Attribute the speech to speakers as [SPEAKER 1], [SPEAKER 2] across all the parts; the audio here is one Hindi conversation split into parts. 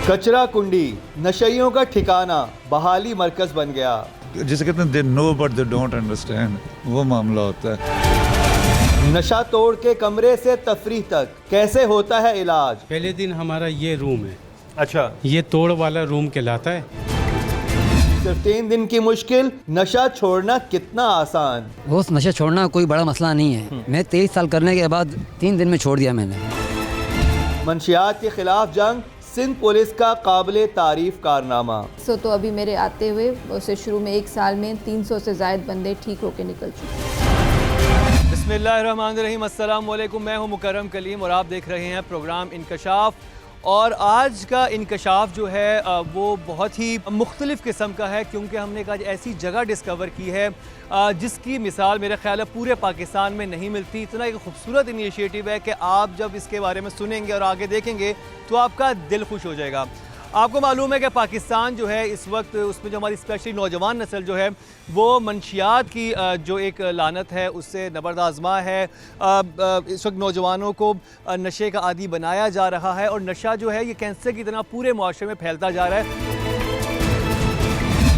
[SPEAKER 1] कचरा कुंडी नशइयों का ठिकाना बहाली मरकज बन गया।
[SPEAKER 2] जिसे कहते हैं they know but they don't understand, वो मामला होता है।
[SPEAKER 1] नशा तोड़ के कमरे से तफरीह तक कैसे होता है इलाज?
[SPEAKER 3] पहले दिन हमारा ये रूम है।
[SPEAKER 1] अच्छा,
[SPEAKER 3] ये तोड़ वाला रूम कहलाता है।
[SPEAKER 1] सिर्फ 3 दिन की मुश्किल, नशा छोड़ना कितना आसान।
[SPEAKER 4] वो नशा छोड़ना कोई बड़ा मसला नहीं है। मैं 23 साल करने के बाद 3 दिन में छोड़ दिया मैंने।
[SPEAKER 1] मंशियात के खिलाफ जंग, सिंध पुलिस का काबिले तारीफ कारनामा।
[SPEAKER 5] तो अभी मेरे आते हुए उसे शुरू में 1 साल में 300 से ज़ायद बंदे ठीक होकर निकल चुके।
[SPEAKER 1] बिस्मिल्लाहिर्रहमानिर्रहीम, अस्सलाम वालेकुम। मैं हूं मुकर्रम कलीम और आप देख रहे हैं प्रोग्राम इंकशाफ। और आज का इंकशाफ जो है वो बहुत ही मुख्तलिफ़ किस्म का है, क्योंकि हमने एक आज ऐसी जगह डिस्कवर की है जिसकी मिसाल मेरे ख्याल है पूरे पाकिस्तान में नहीं मिलती। इतना एक खूबसूरत इनिशिएटिव है कि आप जब इसके बारे में सुनेंगे और आगे देखेंगे तो आपका दिल खुश हो जाएगा। आपको मालूम है कि पाकिस्तान जो है इस वक्त, उसमें जो हमारी स्पेशली नौजवान नस्ल जो है वो मंशियात की जो एक लानत है उससे नबरदाज़मा है। इस वक्त नौजवानों को नशे का आदी बनाया जा रहा है और नशा जो है ये कैंसर की तरह पूरे मुआशरे में फैलता जा रहा है।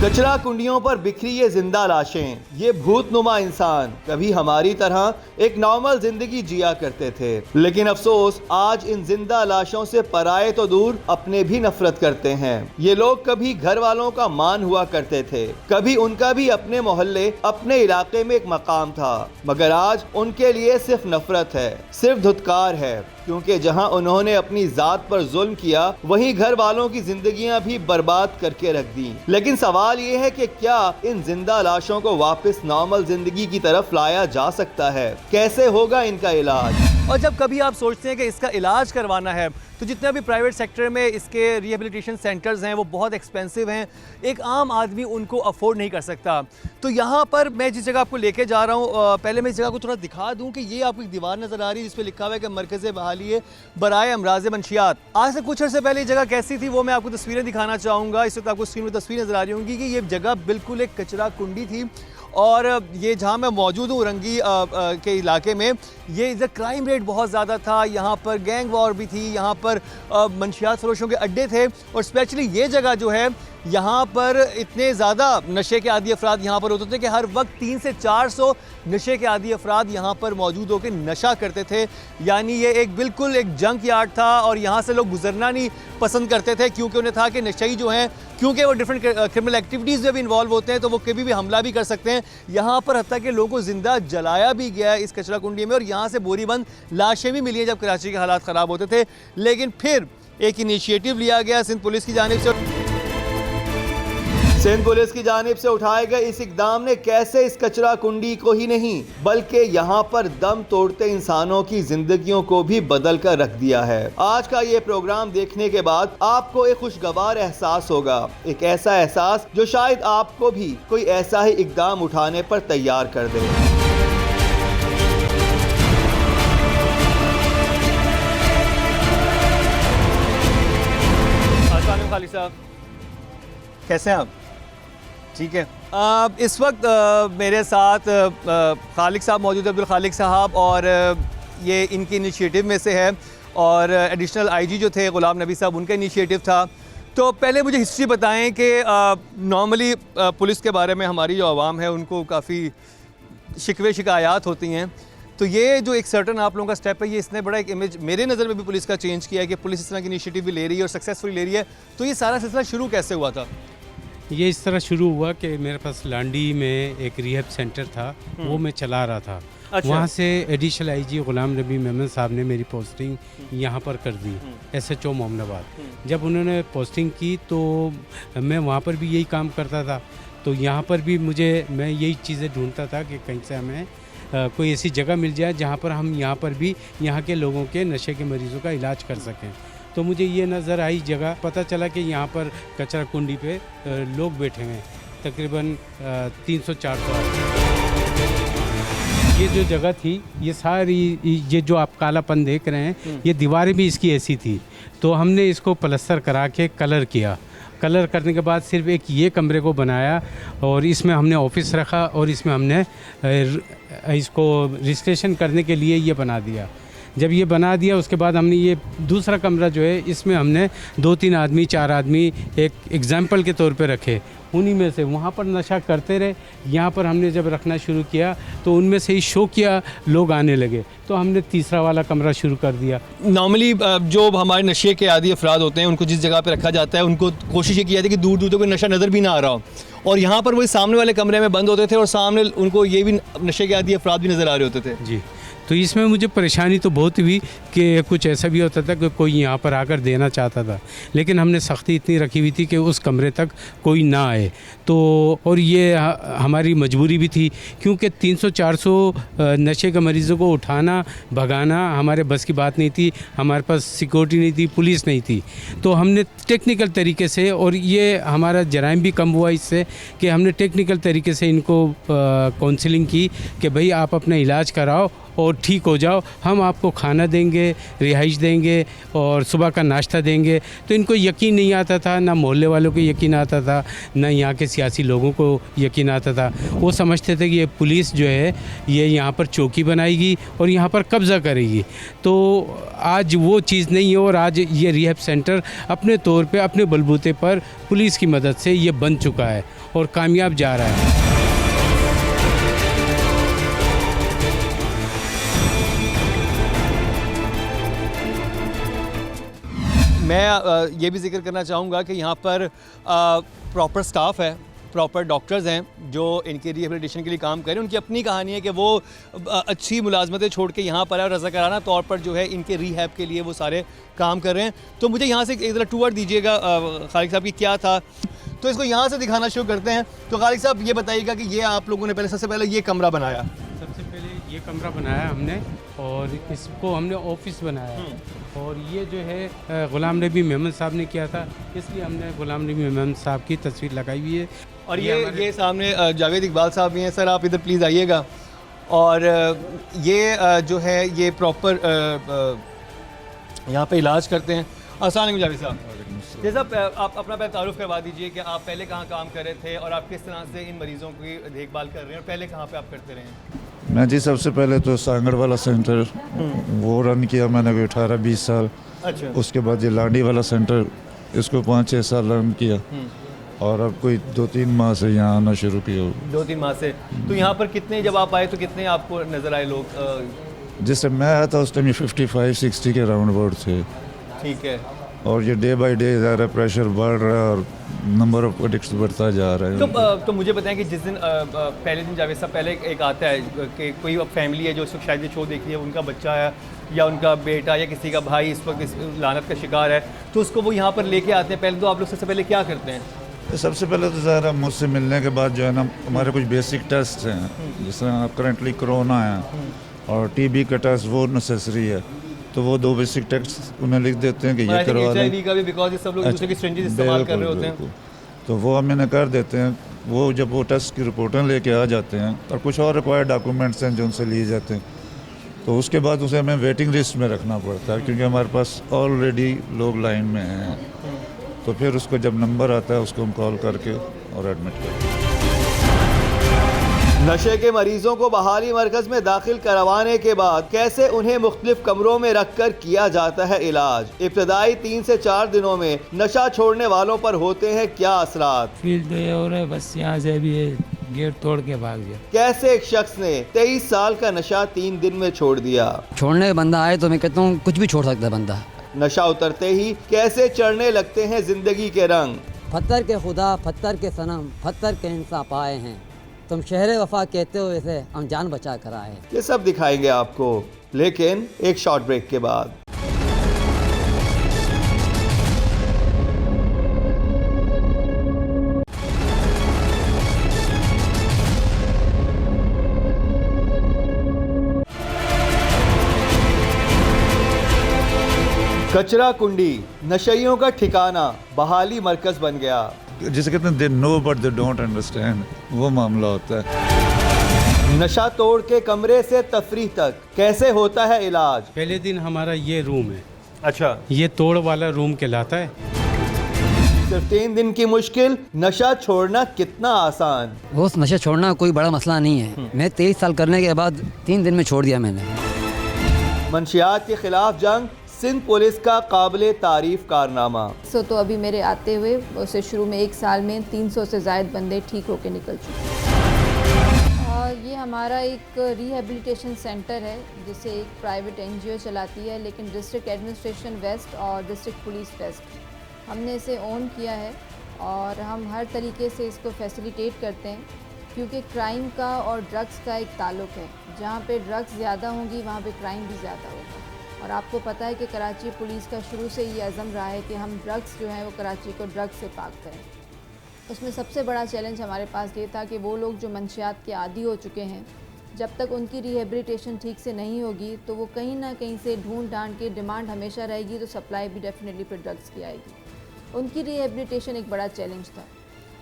[SPEAKER 1] कचरा कुंडियों पर बिखरी ये जिंदा लाशें, ये भूतनुमा इंसान कभी हमारी तरह एक नॉर्मल जिंदगी जिया करते थे, लेकिन अफसोस आज इन जिंदा लाशों से पराए तो दूर अपने भी नफरत करते हैं। ये लोग कभी घर वालों का मान हुआ करते थे, कभी उनका भी अपने मोहल्ले अपने इलाके में एक मकाम था, मगर आज उनके लिए सिर्फ नफरत है, सिर्फ धुतकार है, क्योंकि जहां उन्होंने अपनी जात पर जुल्म किया वहीं घर वालों की जिंदगियां भी बर्बाद करके रख दी। लेकिन सवाल ये है कि क्या इन जिंदा लाशों को वापस नॉर्मल जिंदगी की तरफ लाया जा सकता है? कैसे होगा इनका इलाज? और जब कभी आप सोचते हैं कि इसका इलाज करवाना है तो जितने भी प्राइवेट सेक्टर में इसके रिहेबिलिटेशन सेंटर्स हैं वो बहुत एक्सपेंसिव हैं, एक आम आदमी उनको अफोर्ड नहीं कर सकता। तो यहाँ पर मैं जिस जगह आपको लेके जा रहा हूँ, पहले मैं इस जगह को थोड़ा दिखा दूँ कि ये आपको एक दीवार नज़र आ रही है जिस पर लिखा हुआ है कि मरकज़ बहाली है बराए अमराज मंशियात। आज से कुछ अर्से पहले ये जगह कैसी थी वो मैं आपको तस्वीरें दिखाना चाहूँगा। इस वक्त आपको स्क्रीन में तस्वीर नज़र आ रही होंगी कि ये जगह बिल्कुल एक कचरा कुंडी थी। और ये जहाँ मैं मौजूद हूँ रंगी के इलाके में, ये इधर क्राइम रेट बहुत ज़्यादा था, यहाँ पर गैंग वॉर भी थी, यहाँ पर मंशियात फरोशों के अड्डे थे। और स्पेशली ये जगह जो है यहाँ पर इतने ज़्यादा नशे के आदी अफराद यहाँ पर होते थे कि हर वक्त 300 से 400 नशे के आदी अफराद यहाँ पर मौजूद होकर नशा करते थे। यानी ये एक बिल्कुल एक जंक यार्ड था और यहाँ से लोग गुजरना नहीं पसंद करते थे, क्योंकि उन्हें था कि नशई जो हैं, क्योंकि वो डिफरेंट क्रिमिनल एक्टिविटीज़ में भी इन्वॉल्व होते हैं तो वो कभी भी हमला भी कर सकते हैं। यहाँ पर हत्ता कि लोगों को जिंदा जलाया भी गया है इस कचरा कुंडी में, और यहाँ से बोरीबंद लाशें भी मिली हैं जब कराची के हालात ख़राब होते थे। लेकिन फिर एक इनिशिएटिव लिया गया सिंध पुलिस की जानिब से। सिंध पुलिस की जानिब से उठाए गए इस इकदाम ने कैसे इस कचरा कुंडी को ही नहीं बल्कि यहाँ पर दम तोड़ते इंसानों की जिंदगियों को भी बदल कर रख दिया है। आज का ये प्रोग्राम देखने के बाद आपको एक खुशगवार एहसास होगा, एक ऐसा एहसास जो शायद आपको भी कोई ऐसा ही इकदाम उठाने पर तैयार कर दे। खालिद साहब, कैसे हैं आप? ठीक है। इस वक्त मेरे साथ खालिद साहब मौजूद है, अब्दुल खालिद साहब, और ये इनकी इनिशिएटिव में से है, और एडिशनल आईजी जो थे गुलाम नबी साहब, उनका इनिशिएटिव था। तो पहले मुझे हिस्ट्री बताएं कि नॉर्मली पुलिस के बारे में हमारी जो आवाम है उनको काफ़ी शिकवे शिकायत होती हैं, तो ये जो एक सर्टन आप लोगों का स्टेप है, ये इसने बड़ा एक इमेज मेरे नज़र में भी पुलिस का चेंज किया है कि पुलिस इस तरह की इनिशिएटिव भी ले रही है और सक्सेसफुली ले रही है। तो ये सारा सिलसिला शुरू कैसे हुआ था?
[SPEAKER 3] ये इस तरह शुरू हुआ कि मेरे पास लांडी में एक रिहैब सेंटर था, वो मैं चला रहा था। अच्छा। वहाँ से एडिशनल आईजी गुलाम नबी मेमन साहब ने मेरी पोस्टिंग यहाँ पर कर दी, SHO मोमनाबाद। जब उन्होंने पोस्टिंग की तो मैं वहाँ पर भी यही काम करता था, तो यहाँ पर भी मैं यही चीज़ें ढूंढता था कि कहीं से हमें कोई ऐसी जगह मिल जाए जहाँ पर हम यहाँ पर भी यहाँ के लोगों के नशे के मरीज़ों का इलाज कर सकें। तो मुझे ये नज़र आई जगह, पता चला कि यहाँ पर कचरा कुंडी पे लोग बैठे हुए हैं, तकरीबन 300-400 ये जो जगह थी, ये सारी ये जो आप कालापन देख रहे हैं, ये दीवारें भी इसकी ऐसी थी। तो हमने इसको प्लस्तर करा के कलर किया। कलर करने के बाद सिर्फ एक ये कमरे को बनाया और इसमें हमने ऑफिस रखा और इसमें हमने इसको रजिस्ट्रेशन करने के लिए ये बना दिया। जब ये बना दिया उसके बाद हमने ये दूसरा कमरा जो है इसमें हमने 2-3 आदमी 4 आदमी एक एग्जाम्पल के तौर पे रखे, उन्हीं में से वहाँ पर नशा करते रहे। यहाँ पर हमने जब रखना शुरू किया तो उनमें से ही शौकिया लोग आने लगे, तो हमने तीसरा वाला कमरा शुरू कर दिया।
[SPEAKER 1] नॉर्मली जो हमारे नशे के आदी अफराद होते हैं उनको जिस जगह पे रखा जाता है उनको कोशिश ये की जाती है कि दूर दूर तक कोई नशा नज़र भी ना आ रहा हो, और यहाँ पर वही सामने वाले कमरे में बंद होते थे और सामने उनको ये भी नशे के आदी अफराद भी नज़र आ रहे होते थे।
[SPEAKER 3] जी, तो इसमें मुझे परेशानी तो बहुत हुई कि कुछ ऐसा भी होता था कि कोई यहाँ पर आकर देना चाहता था, लेकिन हमने सख्ती इतनी रखी हुई थी कि उस कमरे तक कोई ना आए। तो और ये हमारी मजबूरी भी थी क्योंकि 300-400 नशे के मरीज़ों को उठाना भगाना हमारे बस की बात नहीं थी, हमारे पास सिक्योरिटी नहीं थी, पुलिस नहीं थी। तो हमने टेक्निकल तरीके से, और ये हमारा जराइम भी कम हुआ इससे कि हमने टेक्निकल तरीके से इनको काउंसलिंग की कि भाई आप अपना इलाज कराओ और ठीक हो जाओ, हम आपको खाना देंगे, रिहाइश देंगे और सुबह का नाश्ता देंगे। तो इनको यकीन नहीं आता था, ना मोहल्ले वालों को यकीन आता था, ना यहाँ के सियासी लोगों को यकीन आता था। वो समझते थे कि ये पुलिस जो है ये यहाँ पर चौकी बनाएगी और यहाँ पर कब्ज़ा करेगी। तो आज वो चीज़ नहीं है, और आज ये रिहैब सेंटर अपने तौर पे अपने बलबूते पर पुलिस की मदद से ये बन चुका है और कामयाब जा रहा है।
[SPEAKER 1] मैं ये भी जिक्र करना चाहूँगा कि यहाँ पर प्रॉपर स्टाफ है, प्रॉपर डॉक्टर्स हैं जो इनके रिहेबिलिटेशन के लिए काम करें। उनकी अपनी कहानी है कि वो अच्छी मुलाजमतें छोड़ के यहाँ पर है और रज़ाकाराना तौर पर जो है इनके रिहैब के लिए वो सारे काम कर रहे हैं। तो मुझे यहाँ से एक ज़रा टूर दीजिएगा खालिक साहब की क्या था, तो इसको यहाँ से दिखाना शुरू करते हैं। तो खालिक साहब ये बताइएगा कि ये आप लोगों ने सबसे पहले ये कमरा बनाया?
[SPEAKER 3] सबसे पहले ये कमरा बनाया हमने और इसको हमने ऑफिस बनाया, और ये जो है गुलाम नबी मेमन साहब ने किया था, इसलिए हमने गुलाम नबी मेमन साहब की तस्वीर लगाई हुई है।
[SPEAKER 1] और ये सामने जावेद इकबाल साहब भी हैं। सर आप इधर प्लीज़ आइएगा। और ये जो है ये प्रॉपर यहाँ पे इलाज करते हैं। अस्सलाम वालेकुम जावेद साहब। जैसा आप अपना पहले तारुफ करवा दीजिए कि आप पहले कहाँ काम कर रहे थे और आप किस तरह से इन मरीज़ों की देखभाल कर रहे हैं, और पहले कहाँ पे आप करते रहे हैं?
[SPEAKER 2] मैं जी सबसे पहले तो सांगड़ वाला सेंटर वो रन किया मैंने कोई 18-20 साल।
[SPEAKER 1] अच्छा।
[SPEAKER 2] उसके बाद ये लाडी वाला सेंटर, इसको 5-6 साल रन किया, और अब कोई 2-3 माह से यहाँ आना शुरू किया।
[SPEAKER 1] 2-3 माह से। तो यहाँ पर कितने, जब आप आए तो कितने आपको नज़र आए लोग?
[SPEAKER 2] जिस टाइम मैं आया था उस टाइम ये 55-60 के राउंड अबाउट थे।
[SPEAKER 1] ठीक है।
[SPEAKER 2] और ये डे बाय डे ज़्यादा प्रेशर बढ़ रहा है और नंबर ऑफ एडिक्ट्स बढ़ता जा रहा है।
[SPEAKER 1] तो मुझे बताएं कि जिस दिन पहले दिन जावेद साहब पहले एक आता है कि कोई फैमिली है जो इस वक्त शायद ये शो देख रही है, उनका बच्चा है या उनका बेटा या किसी का भाई इस वक्त इस लानत का शिकार है, तो उसको वो यहाँ पर लेके आते हैं। पहले तो आप लोग सबसे पहले क्या करते हैं?
[SPEAKER 2] सबसे पहले तो ज़रा मुझसे मिलने के बाद जो है ना हमारे कुछ बेसिक टेस्ट हैं, जिस तरह करंटली कोरोना है और टीबी का टेस्ट वो नेसेसरी है, तो वो 2 बेसिक टेस्ट उन्हें लिख देते हैं कि ये करवा लें।
[SPEAKER 1] का भी बिकॉज़ सब लोग दूसरे की स्ट्रेंजेस इस्तेमाल कर रहे होते हैं,
[SPEAKER 2] तो वो हम इन्हें कर देते हैं। वो जब वो टेस्ट की रिपोर्टें लेके आ जाते हैं और कुछ और रिक्वायर्ड डॉक्यूमेंट्स हैं जो उनसे लिए जाते हैं, तो उसके बाद उसे हमें वेटिंग लिस्ट में रखना पड़ता है क्योंकि हमारे पास ऑलरेडी लोग लाइन में हैं। तो फिर उसको जब नंबर आता है उसको हम कॉल करके और एडमिट करते हैं।
[SPEAKER 1] नशे के मरीजों को बहाली मरकज में दाखिल करवाने के बाद कैसे उन्हें मुख्तलिफ कमरों में रखकर किया जाता है इलाज? इब्तदाई 3 से 4 दिनों में नशा छोड़ने वालों पर होते हैं क्या असरात?
[SPEAKER 6] फील्ड तो ये हो रहा है, बस यहाँ से भी गेट तोड़ के भाग गया।
[SPEAKER 1] कैसे एक शख्स ने 23 साल का नशा 3 दिन में छोड़ दिया?
[SPEAKER 4] छोड़ने का बंदा आए तो मैं कहता हूँ कुछ भी छोड़ सकता है बंदा।
[SPEAKER 1] नशा उतरते ही कैसे चढ़ने लगते हैं जिंदगी के रंग?
[SPEAKER 4] पत्थर के खुदा, पत्थर के सनम, पत्थर के इंसाफ आए हैं, तुम शहर वफा कहते हो इसे, हम जान बचा कर आए।
[SPEAKER 1] ये सब दिखाएंगे आपको, लेकिन एक शॉर्ट ब्रेक के बाद। कचरा कुंडी नशइयों का ठिकाना बहाली मरकज बन गया।
[SPEAKER 2] जिसे कहते हैं they know but they don't understand, वो मामला होता है।
[SPEAKER 1] नशा तोड़ के कमरे से तफरीह तक कैसे होता है इलाज?
[SPEAKER 3] पहले दिन हमारा ये रूम है।
[SPEAKER 1] अच्छा।
[SPEAKER 3] ये तोड़ वाला रूम कहलाता है।
[SPEAKER 1] सिर्फ 3 दिन की मुश्किल, नशा छोड़ना कितना आसान।
[SPEAKER 4] वो नशा छोड़ना कोई बड़ा मसला नहीं है। मैं 23 साल करने के बाद 3 दिन में छोड़ दिया मैंने।
[SPEAKER 1] मंशियात के खिलाफ जंग सिंध पुलिस का काबिल तारीफ कारनामा।
[SPEAKER 5] तो अभी मेरे आते हुए उसे शुरू में एक साल में 300 से ज़ायद बंदे ठीक होकर निकल चुके हैं। और ये हमारा एक रिहेबिलिटेशन सेंटर है जिसे एक प्राइवेट NGO चलाती है, लेकिन डिस्ट्रिक्ट एडमिनिस्ट्रेशन वेस्ट और डिस्ट्रिक्ट पुलिस वेस्ट हमने इसे ओन किया है और हम हर तरीके से इसको फैसिलिटेट करते हैं, क्योंकि क्राइम का और ड्रग्स का एक ताल्लुक़ है। जहाँ पे ड्रग्स ज़्यादा होंगी वहाँ पे क्राइम भी ज़्यादा होगा। और आपको पता है कि कराची पुलिस का शुरू से ये अज़म रहा है कि हम ड्रग्स जो हैं वो कराची को ड्रग्स से पाक करें। उसमें सबसे बड़ा चैलेंज हमारे पास ये था कि वो लोग जो मंशियात के आदी हो चुके हैं, जब तक उनकी रिहेबिलिटेशन ठीक से नहीं होगी तो वो कहीं ना कहीं से ढूंढ ढांड के डिमांड हमेशा रहेगी, तो सप्लाई भी डेफिनेटली फिर ड्रग्स की आएगी। उनकी रिहेबिलिटेशन एक बड़ा चैलेंज था,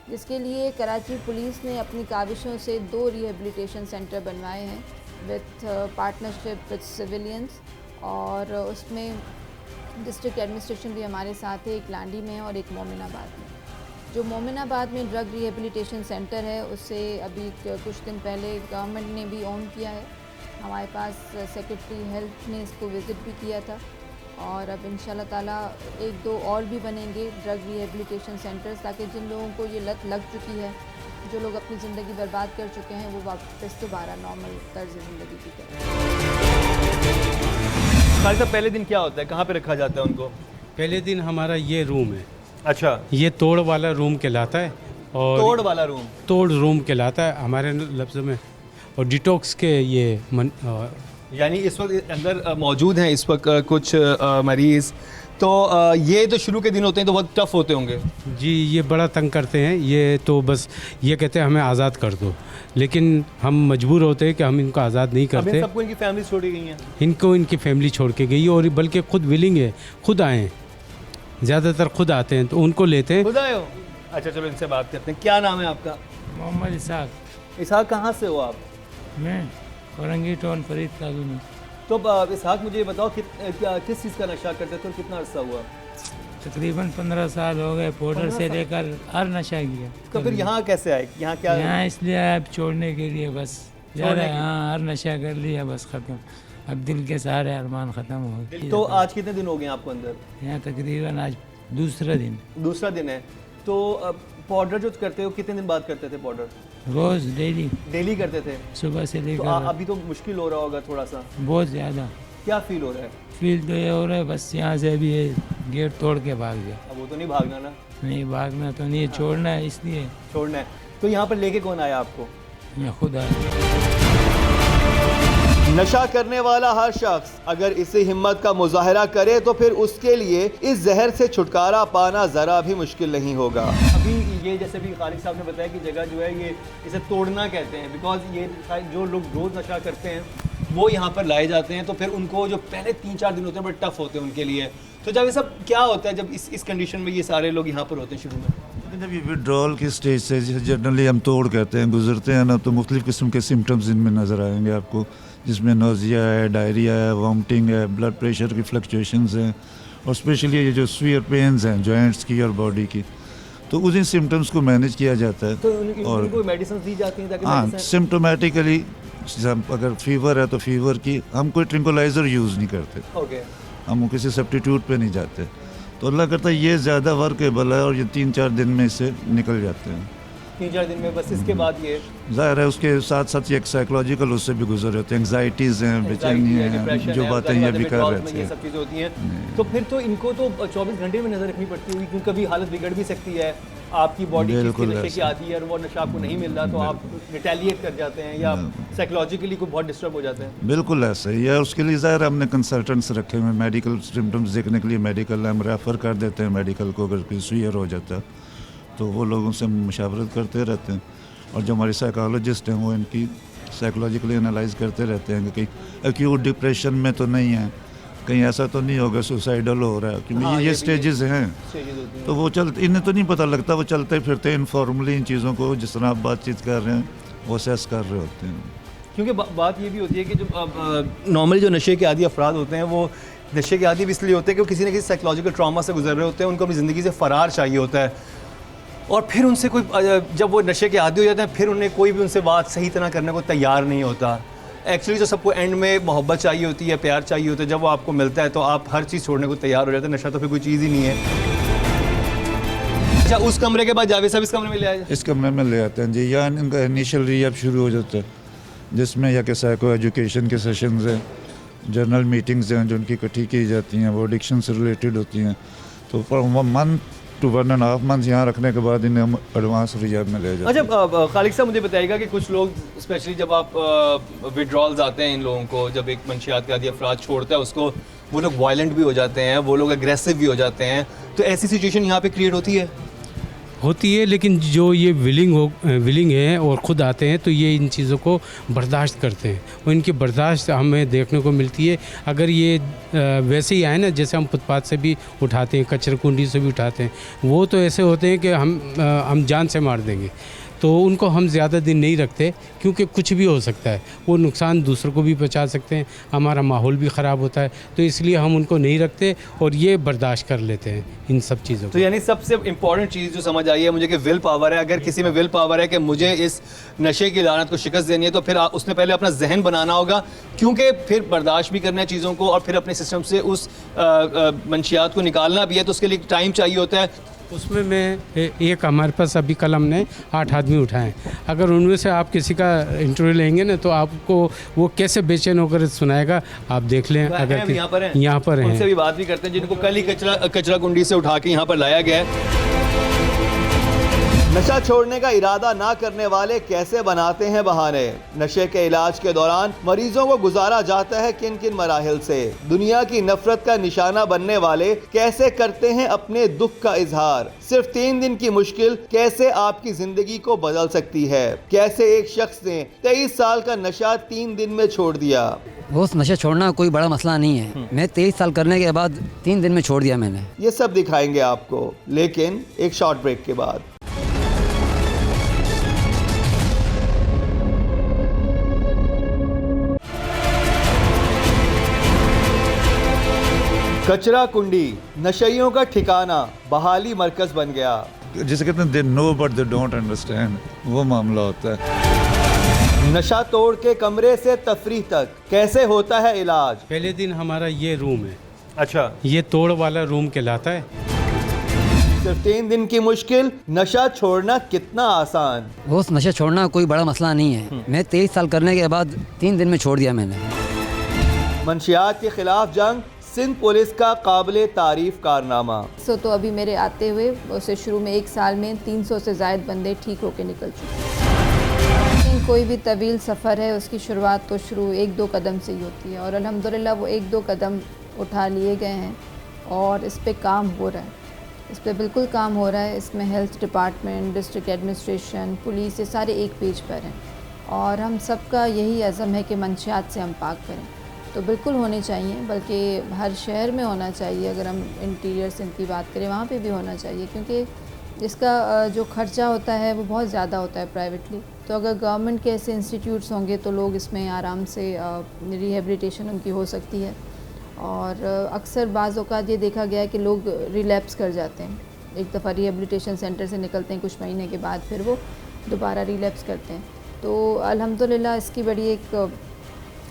[SPEAKER 5] जिसके लिए कराची पुलिस ने अपनी काविशों से 2 रिहेबिलिटेशन सेंटर बनवाए हैं विथ पार्टनरशिप विथ सिविलियंस, और उसमें डिस्ट्रिक्ट एडमिनिस्ट्रेशन भी हमारे साथ है। एक लांडी में है और एक मोमिनाबाद में। जो मोमिनाबाद में ड्रग रिहेबिलिटेशन सेंटर है उसे अभी कुछ दिन पहले गवर्नमेंट ने भी ओन किया है। हमारे पास सेक्रेटरी हेल्थ ने इसको विज़िट भी किया था, और अब इंशाल्लाह ताला 1-2 और भी बनेंगे ड्रग रिहेबिलिटेशन सेंटर्स, ताकि जिन लोगों को ये लत लग चुकी है, जो लोग अपनी ज़िंदगी बर्बाद कर चुके हैं, वो वापस दोबारा नॉर्मल तर्ज ज़िंदगी की करें।
[SPEAKER 1] खालिद साहब, पहले दिन क्या होता है, कहाँ पे रखा जाता है उनको?
[SPEAKER 3] पहले दिन हमारा ये रूम है।
[SPEAKER 1] अच्छा,
[SPEAKER 3] ये तोड़ वाला रूम कहलाता है। और
[SPEAKER 1] तोड़ वाला रूम? तोड़
[SPEAKER 3] रूम कहलाता है हमारे लफ्ज़ों में। और डिटॉक्स के ये
[SPEAKER 1] यानी इस वक्त अंदर मौजूद हैं इस वक्त कुछ मरीज़, तो ये तो शुरू के दिन होते हैं तो बहुत टफ़ होते होंगे।
[SPEAKER 3] जी, ये बड़ा तंग करते हैं। ये तो बस ये कहते हैं हमें आज़ाद कर दो, लेकिन हम मजबूर होते हैं कि हम इनको आज़ाद नहीं करते।
[SPEAKER 1] सबको इनकी फैमिली छोड़ी गई हैं?
[SPEAKER 3] इनको इनकी फैमिली छोड़ के गई, और बल्कि खुद विलिंग है, खुद आए हैं, ज़्यादातर खुद आते हैं, तो उनको लेते हैं।
[SPEAKER 1] खुद आए हो? अच्छा, चलो इनसे बात करते हैं। क्या नाम है आपका?
[SPEAKER 6] मोहम्मद इसहाक।
[SPEAKER 1] इसहाक, कहाँ से हो आप?
[SPEAKER 6] मैं औरंगी टाउन फरीद कालू में।
[SPEAKER 1] तो इसहाक, मुझे ये बताओ किस चीज़ का नशा करते थे और कितना अर्सा हुआ?
[SPEAKER 6] तकरीबन 15 साल हो गए। पाउडर से लेकर हर नशा किया।
[SPEAKER 1] तो फिर यहाँ कैसे आए? यहाँ क्या?
[SPEAKER 6] यहाँ इसलिए अब छोड़ने के लिए, बस ज़्यादा हाँ हर नशा कर लिया, बस ख़त्म। अब दिल के सारे अरमान ख़त्म हो गए।
[SPEAKER 1] तो आज कितने दिन हो गए आपको अंदर?
[SPEAKER 6] यहाँ तकरीबन आज दूसरा दिन है।
[SPEAKER 1] तो पाउडर जो करते हो कितने दिन बाद करते थे पाउडर?
[SPEAKER 6] रोज़
[SPEAKER 1] डेली करते थे?
[SPEAKER 6] सुबह से लेकर।
[SPEAKER 1] तो अभी तो मुश्किल हो रहा होगा थोड़ा सा?
[SPEAKER 6] बहुत ज़्यादा।
[SPEAKER 1] क्या फील हो रहा है?
[SPEAKER 6] फील तो ये हो रहा है बस यहाँ से अभी ये गेट तोड़ के भाग गया।
[SPEAKER 1] अब वो तो नहीं भागना ना?
[SPEAKER 6] नहीं भागना तो नहीं, छोड़ना है, इसलिए
[SPEAKER 1] छोड़ना है। तो यहाँ पर लेके कौन आया आपको?
[SPEAKER 6] मैं खुद आया।
[SPEAKER 1] नशा करने वाला हर शख्स अगर इसी हिम्मत का मुजाहरा करे तो फिर उसके लिए इस जहर से छुटकारा पाना ज़रा भी मुश्किल नहीं होगा। अभी ये जैसे भी खालिद साहब ने बताया कि जगह जो है ये इसे तोड़ना कहते हैं, बिकॉज ये जो लोग रोज़ नशा करते हैं वो यहाँ पर लाए जाते हैं, तो फिर उनको जो पहले 3-4 दिन होते हैं बड़े टफ होते हैं उनके लिए। तो जब ये सब क्या होता है, जब इस कंडीशन में ये सारे लोग यहाँ पर होते हैं शुरू में?
[SPEAKER 2] जब ये विड्रॉल की स्टेज से जनरली हम तोड़ कहते हैं गुजरते हैं ना, तो मुख्तलिफ़ किस्म के सिम्टम्स इनमें नज़र आएंगे आपको, जिसमें नोज़िया है, डायरिया है, वॉमिटिंग है, ब्लड प्रेशर की फ्लक्चुएशंस हैं, और स्पेशली ये जो स्फीयर पेन्स हैं जॉइंट्स की और बॉडी की, तो उन सिम्टम्स को मैनेज किया जाता है।
[SPEAKER 1] तो उनको मेडिसिन दी जाती हैं ताकि?
[SPEAKER 2] हाँ, सिम्टोमेटिकली अगर फीवर है तो फीवर की हम कोई ट्रिंकुलाइज़र यूज़ नहीं करते।
[SPEAKER 1] ओके।
[SPEAKER 2] हम किसी सब्स्टिट्यूट पे नहीं जाते, तो अल्लाह करता है ये ज़्यादा वर्केबल है और ये 3-4 दिन में इससे निकल जाते हैं।
[SPEAKER 1] 3-4 दिन में बस? इसके बाद ये
[SPEAKER 2] ज़ाहिर है उसके साथ साथ ये एक साइकोलॉजिकल उससे भी गुजर होते हैं, एंग्जाइटीज़ हैं, बेचैनी है, जो बातें ये भी कर रहे थे,
[SPEAKER 1] ये सब चीज़ें होती हैं। तो फिर तो इनको तो 24 घंटे में नज़र रखनी पड़ती होगी, क्योंकि कभी हालत बिगड़ भी सकती है, आपकी बॉडी किसके नशे की आती है और वो नशा आपको नहीं मिल रहा तो आप रिटेलिएट कर जाते हैं या साइकोलॉजिकली को बहुत डिस्टर्ब हो जाते हैं।
[SPEAKER 2] बिल्कुल ऐसा ही है। उसके लिए ज़ाहिर हमने कंसल्टेंट्स रखे हुए, मेडिकल सिम्टम्स देखने के लिए मेडिकल हम रेफ़र कर देते हैं मेडिकल को, अगर कोई सुयर हो जाता है तो वो लोगों से मुशावरत करते रहते हैं, और जो हमारे साइकोलॉजिस्ट हैं वो इनकी साइकोलॉजिकली एनालाइज करते रहते हैं कि एक्यूट डिप्रेशन में तो नहीं है, कहीं ऐसा तो नहीं होगा सुसाइडल हो रहा है, क्योंकि
[SPEAKER 1] हाँ,
[SPEAKER 2] ये स्टेजेस हैं। तो वो चलते, इन्हें तो नहीं पता लगता, वो चलते फिरते इनफॉर्मली इन चीज़ों को जिस तरह आप बातचीत कर रहे हैं वो असेस कर रहे होते हैं।
[SPEAKER 1] क्योंकि बात ये भी होती है कि जो नॉर्मली जो नशे के आदी अफराद होते हैं वो नशे के आदी भी इसलिए होते हैं कि वो किसी न किसी साइकोलॉजिकल ट्रॉमा से गुजर रहे होते हैं, उनको अपनी ज़िंदगी से फ़रार चाहिए होता है, और फिर उनसे कोई जब वो नशे के आदी हो जाते हैं फिर उन्हें कोई भी उनसे बात सही तरह करने को तैयार नहीं होता। एक्चुअली जो सबको एंड में मोहब्बत चाहिए होती है, प्यार चाहिए होता है, जब वो आपको मिलता है तो आप हर चीज़ छोड़ने को तैयार हो जाते हैं। नशा तो फिर कोई चीज़ ही नहीं है। अच्छा, उस कमरे के बाद जावेद साहब इस कमरे में ले आए?
[SPEAKER 2] इस कमरे में ले आते हैं जी। यहाँ इनका इनिशियल रिहैब शुरू हो जाता है, जिसमें या कि साइको एजुकेशन के सेशंस हैं, जर्नल मीटिंग्स हैं जो उनकी इकट्ठी की जाती हैं, वो एडिक्शन से रिलेटेड होती हैं। तो फॉर 1 month to 1.5 months यहाँ रखने के बाद इन्हें हम एडवांस रिहैब में ले जाते हैं।
[SPEAKER 1] अच्छा, खालिद साहब मुझे बताइएगा कि कुछ लोग स्पेशली जब आप विड्रॉल्स आते हैं इन लोगों को, जब एक मंशियात के आदी अफराद छोड़ता है उसको, वो लोग वायलेंट भी हो जाते हैं, वो लोग एग्रेसिव भी हो जाते हैं, तो ऐसी सिचुएशन यहाँ पे क्रिएट होती है, लेकिन जो ये विलिंग है और ख़ुद आते हैं तो ये इन चीज़ों को बर्दाश्त करते हैं और इनकी बर्दाश्त हमें देखने को मिलती है। अगर ये वैसे ही आए ना, जैसे हम फुटपाथ से भी उठाते हैं, कचराकुंडी से भी उठाते हैं, वो तो ऐसे होते हैं कि हम जान से मार देंगे, तो उनको हम ज़्यादा दिन नहीं रखते क्योंकि कुछ भी हो सकता है, वो नुकसान दूसरों को भी पहुंचा सकते हैं, हमारा माहौल भी ख़राब होता है, तो इसलिए हम उनको नहीं रखते और ये बर्दाश्त कर लेते हैं इन सब चीज़ों को। तो यानी सबसे इम्पॉर्टेंट चीज़ जो समझ आई है मुझे कि विल पावर है। अगर किसी में विल पावर है कि मुझे इस नशे की लानत को शिकस्त देनी है, तो फिर उसने पहले अपना जहन बनाना होगा, क्योंकि फिर बर्दाश्त भी करना है चीज़ों को और फिर अपने सिस्टम से उस मंशियात को निकालना भी है, तो उसके लिए टाइम चाहिए होता है।
[SPEAKER 3] उसमें मैं एक हमारे पास अभी कल हमने 8 आदमी उठाए, अगर उनमें से आप किसी का इंटरव्यू लेंगे ना तो आपको वो कैसे बेचैन होकर सुनाएगा, आप देख लें। अगर
[SPEAKER 1] यहाँ पर हैं, उनसे भी बात भी करते हैं जिनको कल ही कचरा कुंडी से उठा के यहाँ पर लाया गया है। नशा छोड़ने का इरादा ना करने वाले कैसे बनाते हैं बहाने। नशे के इलाज के दौरान मरीजों को गुजारा जाता है किन किन मराहिल से। दुनिया की नफरत का निशाना बनने वाले कैसे करते हैं अपने दुख का इजहार। सिर्फ 3 दिन की मुश्किल कैसे आपकी जिंदगी को बदल सकती है। कैसे एक शख्स ने 23 साल का नशा 3 दिन में छोड़ दिया।
[SPEAKER 4] वो नशा छोड़ना कोई बड़ा मसला नहीं है। मैं 23 साल करने के बाद 3 दिन में छोड़ दिया मैंने।
[SPEAKER 1] ये सब दिखाएंगे आपको, लेकिन एक शॉर्ट ब्रेक के बाद। कचरा कुंडी नशइयों का ठिकाना बहाली मरकज बन गया।
[SPEAKER 2] जिसे कहते हैं they know but they don't understand, वो मामला होता है।
[SPEAKER 1] नशा तोड़ के कमरे से तफरीह तक कैसे होता है इलाज।
[SPEAKER 3] पहले दिन हमारा ये रूम है।
[SPEAKER 1] अच्छा,
[SPEAKER 3] ये तोड़ वाला रूम कहलाता है।
[SPEAKER 1] सिर्फ 3 दिन की मुश्किल, नशा छोड़ना कितना आसान।
[SPEAKER 4] वो नशा छोड़ना कोई बड़ा मसला नहीं है। मैं 23 साल करने के बाद 3 दिन में छोड़ दिया मैंने।
[SPEAKER 1] मंशियात के खिलाफ जंग, सिंध पुलिस का काबिले तारीफ कारनामा।
[SPEAKER 5] तो अभी मेरे आते हुए उसे शुरू में 1 साल में 300 से ज़ायद बंदे ठीक होकर निकल चुके हैं। लेकिन कोई भी तवील सफ़र है, उसकी शुरुआत तो शुरू 1-2 कदम से ही होती है और अल्हम्दुलिल्लाह वो 1-2 कदम उठा लिए गए हैं और इस पे काम हो रहा है। इस पे बिल्कुल काम हो रहा है। इसमें health department, district administration, police, ये सारे एक पेज पर हैं और हम सबका यही अज़म है कि मंशियात से हम पाक करें। तो बिल्कुल होने चाहिए, बल्कि हर शहर में होना चाहिए। अगर हम इंटीरियर सिंध की बात करें, वहाँ पे भी होना चाहिए, क्योंकि इसका जो खर्चा होता है वो बहुत ज़्यादा होता है प्राइवेटली। तो अगर गवर्नमेंट के ऐसे इंस्टीट्यूट्स होंगे तो लोग इसमें आराम से रिहेबिलिटेशन उनकी हो सकती है। और अक्सर बाज़ औक़ात ये देखा गया है कि लोग रिलैप्स कर जाते हैं। एक दफ़ा रिहेबिलिटेशन सेंटर से निकलते हैं, कुछ महीने के बाद फिर वो दोबारा रिलैप्स करते हैं। तो अल्हम्दुलिल्लाह इसकी बड़ी एक